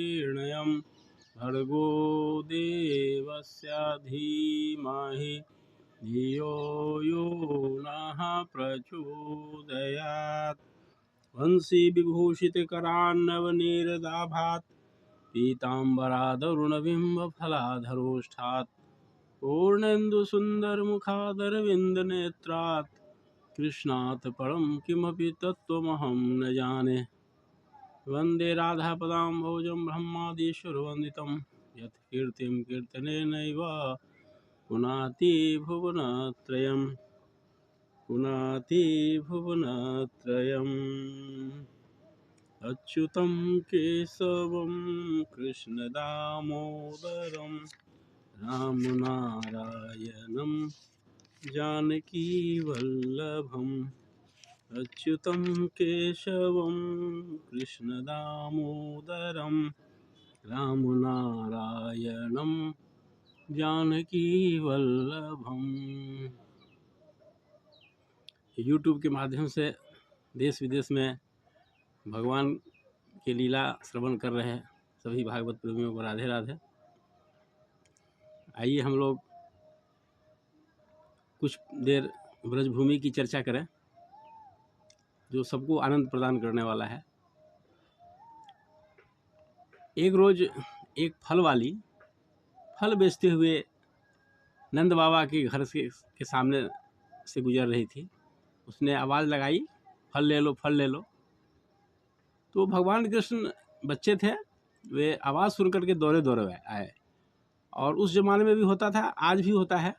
प्रीणयं भर्गो देवस्य धीमहि धियो यो नः प्रचोदयात्। वंशी विभूषितकरान्नवनीरदाभात् पीताम्बरादरुणबिम्बफलाधरोष्ठात् पूर्णेन्दुसुन्दरमुखादरविन्दनेत्रात् कृष्णात् परं किमपि तत्त्वमहं न जाने। वन्दे राधापदाम्भोजं ब्रह्मादीश्वरवन्दितं यत् कीर्तिं कीर्तनेनैव पुनाति भुवनत्रयम् अच्युतं केशवं कृष्णदामोदरं रामनारायणं जानकीवल्लभम्। अच्युतं केशवं कृष्णदामोदरं रामनारायणं जानकीवल्लभम्। यूट्यूब के माध्यम से देश विदेश में भगवान की लीला श्रवण कर रहे हैं सभी भागवत प्रेमियों को राधे राधे। आइए हम लोग कुछ देर ब्रजभूमि की चर्चा करें जो सबको आनंद प्रदान करने वाला है। एक रोज एक फल वाली फल बेचते हुए नंद बाबा के घर के सामने से गुजर रही थी। उसने आवाज़ लगाई, फल ले लो, फल ले लो। तो भगवान कृष्ण बच्चे थे, वे आवाज़ सुन करके दौड़े दौड़े आए। और उस ज़माने में भी होता था, आज भी होता है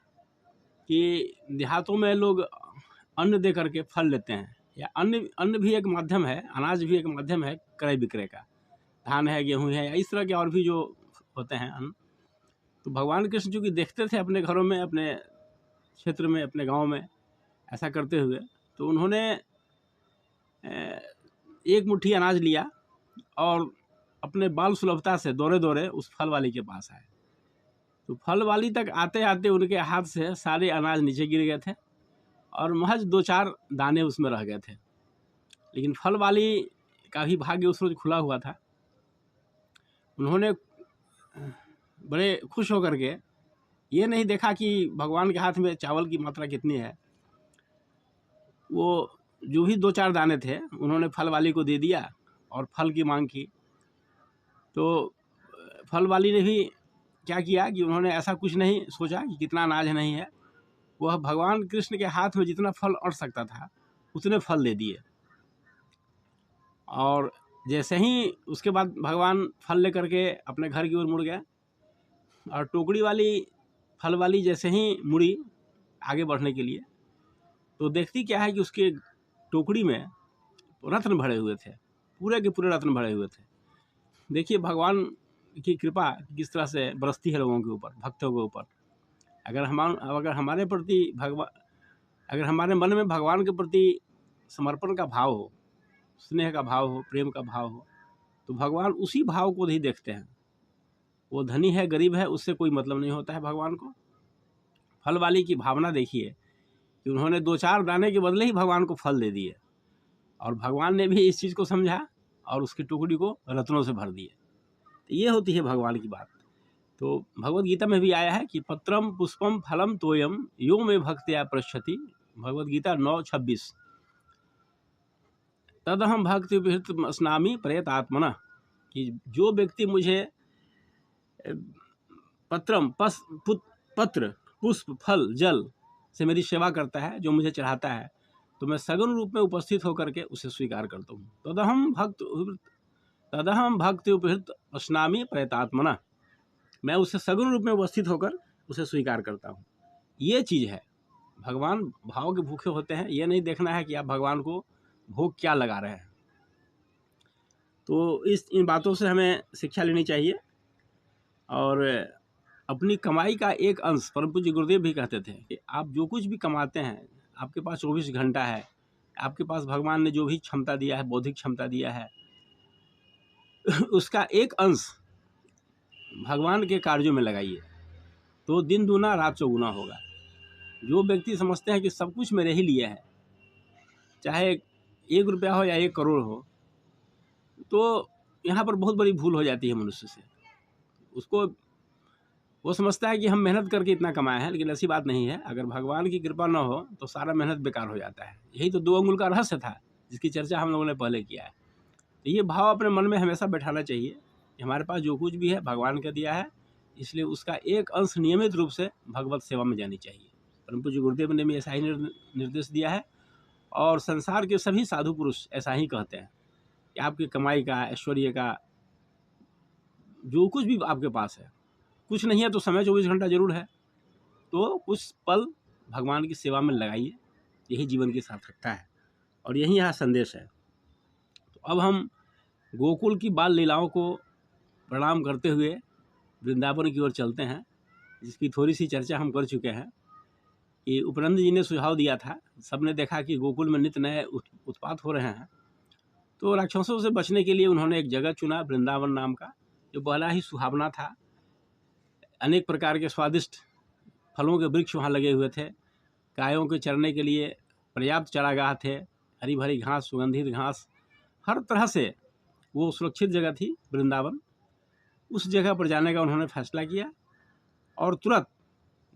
कि देहातों में लोग अन्न दे करके फल लेते हैं, या अन्न भी एक माध्यम है, अनाज भी एक माध्यम है क्रय विक्रय का। धान है, गेहूँ है, या इस तरह के और भी जो होते हैं अन्न। तो भगवान कृष्ण चूँकि देखते थे अपने घरों में, अपने क्षेत्र में, अपने गाँव में ऐसा करते हुए, तो उन्होंने एक मुट्ठी अनाज लिया और अपने बाल सुलभता से दौड़े दौड़े उस फल वाली के पास आए। तो फल वाली तक आते आते उनके हाथ से सारे अनाज नीचे गिर गए थे और महज 2-4 दाने उसमें रह गए थे। लेकिन फल वाली का भी भाग्य उस रोज खुला हुआ था। उन्होंने बड़े खुश होकर के ये नहीं देखा कि भगवान के हाथ में चावल की मात्रा कितनी है। वो जो भी 2-4 दाने थे उन्होंने फल वाली को दे दिया और फल की मांग की। तो फल वाली ने भी क्या किया कि उन्होंने ऐसा कुछ नहीं सोचा कि कितना अनाज नहीं है, वह भगवान कृष्ण के हाथ में जितना फल अट सकता था उतने फल दे दिए। और जैसे ही उसके बाद भगवान फल लेकर के अपने घर की ओर मुड़ गए और टोकरी वाली फल वाली जैसे ही मुड़ी आगे बढ़ने के लिए, तो देखती क्या है कि उसके टोकरी में रत्न भरे हुए थे, पूरे के पूरे रत्न भरे हुए थे। देखिए भगवान की कृपा किस तरह से बरसती है लोगों के ऊपर, भक्तों के ऊपर। अगर हमारे प्रति अगर हमारे मन में भगवान के प्रति समर्पण का भाव हो, स्नेह का भाव हो, प्रेम का भाव हो, तो भगवान उसी भाव को ही देखते हैं। वो धनी है, गरीब है, उससे कोई मतलब नहीं होता है भगवान को। फल वाली की भावना देखिए कि उन्होंने 2-4 दाने के बदले ही भगवान को फल दे दिए, और भगवान ने भी इस चीज़ को समझा और उसकी टुकड़ी को रत्नों से भर दिए। तो ये होती है भगवान की बात। तो भगवत गीता में भी आया है कि पत्रम पुष्पम फलम तोयम यो में भक्त्या पृच्छति, भगवत गीता 9:26। तदहम भक्ति स्नामी प्रयतात्मना, कि जो व्यक्ति मुझे पत्र पुष्प फल जल से मेरी सेवा करता है, जो मुझे चढ़ाता है, तो मैं सगुण रूप में उपस्थित होकर के उसे स्वीकार करता हूँ। तदहम भक्ति उपहृत स्नामी प्रयतात्मना, मैं उसे सगुण रूप में उपस्थित होकर उसे स्वीकार करता हूँ। ये चीज़ है, भगवान भाव के भूखे होते हैं। ये नहीं देखना है कि आप भगवान को भोग क्या लगा रहे हैं। तो इन बातों से हमें शिक्षा लेनी चाहिए। और अपनी कमाई का एक अंश, परम पूज्य गुरुदेव भी कहते थे कि आप जो कुछ भी कमाते हैं, आपके पास 24 घंटा है, आपके पास भगवान ने जो भी क्षमता दिया है, बौद्धिक क्षमता दिया है, उसका एक अंश भगवान के कार्यों में लगाइए, तो दिन दूना रात चौगुना होगा। जो व्यक्ति समझते हैं कि सब कुछ मेरे ही लिए है, चाहे 1 रुपया हो या 1 करोड़ हो, तो यहाँ पर बहुत बड़ी भूल हो जाती है मनुष्य से। उसको वो समझता है कि हम मेहनत करके इतना कमाए हैं, लेकिन ऐसी बात नहीं है। अगर भगवान की कृपा न हो तो सारा मेहनत बेकार हो जाता है। यही तो 2 अंगुल का रहस्य था, जिसकी चर्चा हम लोगों ने पहले किया है। तो ये भाव अपने मन में हमेशा बैठाना चाहिए कि हमारे पास जो कुछ भी है भगवान का दिया है, इसलिए उसका एक अंश नियमित रूप से भगवत सेवा में जानी चाहिए। परम पूज्य गुरुदेव ने भी ऐसा ही निर्देश दिया है, और संसार के सभी साधु पुरुष ऐसा ही कहते हैं कि आपकी कमाई का, ऐश्वर्य का, जो कुछ भी आपके पास है, कुछ नहीं है तो समय 24 घंटा जरूर है, तो कुछ पल भगवान की सेवा में लगाइए। यही जीवन की सार्थकता है और यही यहाँ संदेश है। तो अब हम गोकुल की बाल लीलाओं को प्रणाम करते हुए वृंदावन की ओर चलते हैं, जिसकी थोड़ी सी चर्चा हम कर चुके हैं। कि उपनंद जी ने सुझाव दिया था, सबने देखा कि गोकुल में नित्य नए उत्पात हो रहे हैं, तो राक्षसों से बचने के लिए उन्होंने एक जगह चुना, वृंदावन नाम का, जो बड़ा ही सुहावना था। अनेक प्रकार के स्वादिष्ट फलों के वृक्ष वहाँ लगे हुए थे, गायों के चरने के लिए पर्याप्त चारागाह थे, हरी भरी घास, सुगंधित घास, हर तरह से वो सुरक्षित जगह थी वृंदावन। उस जगह पर जाने का उन्होंने फैसला किया, और तुरंत,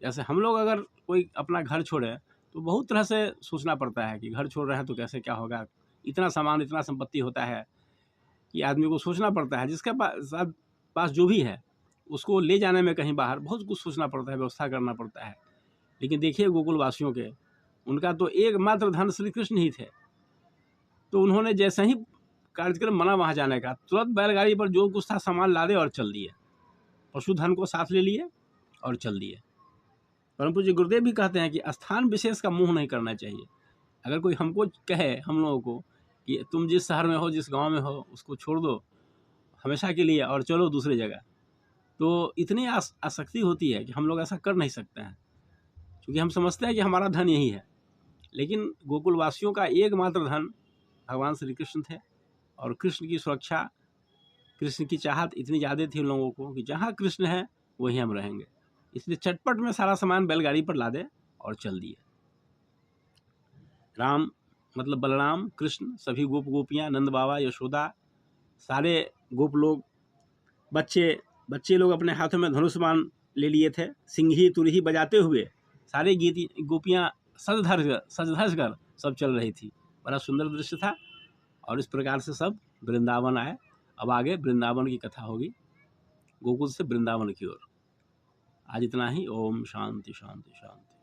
जैसे हम लोग अगर कोई अपना घर छोड़े तो बहुत तरह से सोचना पड़ता है कि घर छोड़ रहे हैं तो कैसे क्या होगा, इतना सामान, इतना संपत्ति होता है कि आदमी को सोचना पड़ता है। जिसका पास जो भी है उसको ले जाने में कहीं बाहर बहुत कुछ सोचना पड़ता है, व्यवस्था करना पड़ता है। लेकिन देखिए गोकुल वासियों के, उनका तो एकमात्र धन श्री कृष्ण ही थे। तो उन्होंने जैसे ही कार्यक्रम बना वहाँ जाने का, तुरंत बैलगाड़ी पर जो कुछ था सामान लादे और चल दिए, पशुधन को साथ ले लिए और चल दिए। परम पूज्य गुरुदेव भी कहते हैं कि स्थान विशेष का मोह नहीं करना चाहिए। अगर कोई हमको कहे, हम लोगों को, कि तुम जिस शहर में हो, जिस गांव में हो, उसको छोड़ दो हमेशा के लिए और चलो दूसरी जगह, तो इतनी आसक्ति होती है कि हम लोग ऐसा कर नहीं सकते हैं, क्योंकि हम समझते हैं कि हमारा धन यही है। लेकिन गोकुलवासियों का एकमात्र धन भगवान श्री कृष्ण थे, और कृष्ण की सुरक्षा, कृष्ण की चाहत इतनी ज़्यादा थी उन लोगों को कि जहाँ कृष्ण है वहीं हम रहेंगे। इसलिए चटपट में सारा सामान बैलगाड़ी पर लादे और चल दिए। राम मतलब बलराम, कृष्ण, सभी गोप गोपियाँ, नंद बाबा, यशोदा, सारे गोप लोग, बच्चे लोग अपने हाथों में धनुष बाण ले लिए थे, सिंघी तुरही बजाते हुए सारे गोपियाँ सज धज कर सब चल रही थी। बड़ा सुंदर दृश्य था, और इस प्रकार से सब वृंदावन आए। अब आगे वृंदावन की कथा होगी, गोकुल से वृंदावन की ओर। आज इतना ही। ओम शांति शांति शांति।